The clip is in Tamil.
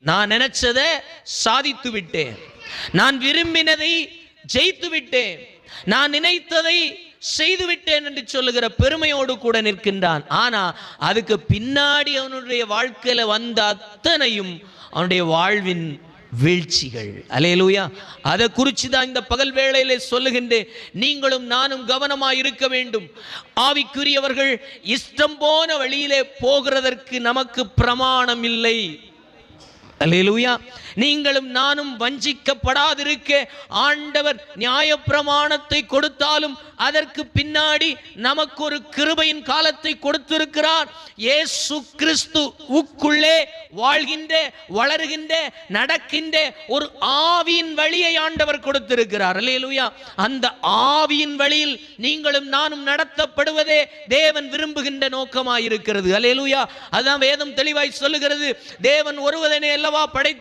நான் நினைச்சதை சாதித்து விட்டேன், நான் விரும்பினதை ஜெயித்து விட்டேன், நான் நினைத்ததை செய்து விட்டேன் என்று சொல்லுகிற பெருமையோடு கூட நிற்கின்றான். ஆனா அதுக்கு பின்னாடி அவனுடைய வாழ்க்கையில வந்த அத்தனையும் அவனுடைய வாழ்வின் வீழ்ச்சிகள். அல்லேலூயா. அதை குறித்து தான் இந்த பகல் வேளையிலே சொல்லுகின்றேன். நீங்களும் நானும் கவனமாய் இருக்க வேண்டும். ஆவிக்குரியவர்கள் இஷ்டம் போன வழியிலே போகிறதற்கு நமக்கு பிரமாணம் இல்லை. அல்லேலூயா. நீங்களும் நானும் வஞ்சிக்கப்படாதிருக்க ஆண்டவர் நியாய பிரமாணத்தை கொடுத்தாலும் அதற்கு பின்னாடி நமக்கு ஒரு கிருபையின் காலத்தை கொடுத்திருக்கிறார். இயேசு கிறிஸ்துவுக்குள்ளே வாழ்கின்ற, வளருகின்ற, நடக்கின்ற ஒரு ஆவியின் வழியை ஆண்டவர் கொடுத்திருக்கிறார். அல்லேலூயா. அந்த ஆவியின் வழியில் நீங்களும் நானும் நடத்தப்படுவதே தேவன் விரும்புகின்ற நோக்கமாயிருக்கிறது. அல்லேலூயா. அதான் வேதம் தெளிவாய் சொல்லுகிறது. தேவன் ஒருவதனை அல்லவா படைத்தார்,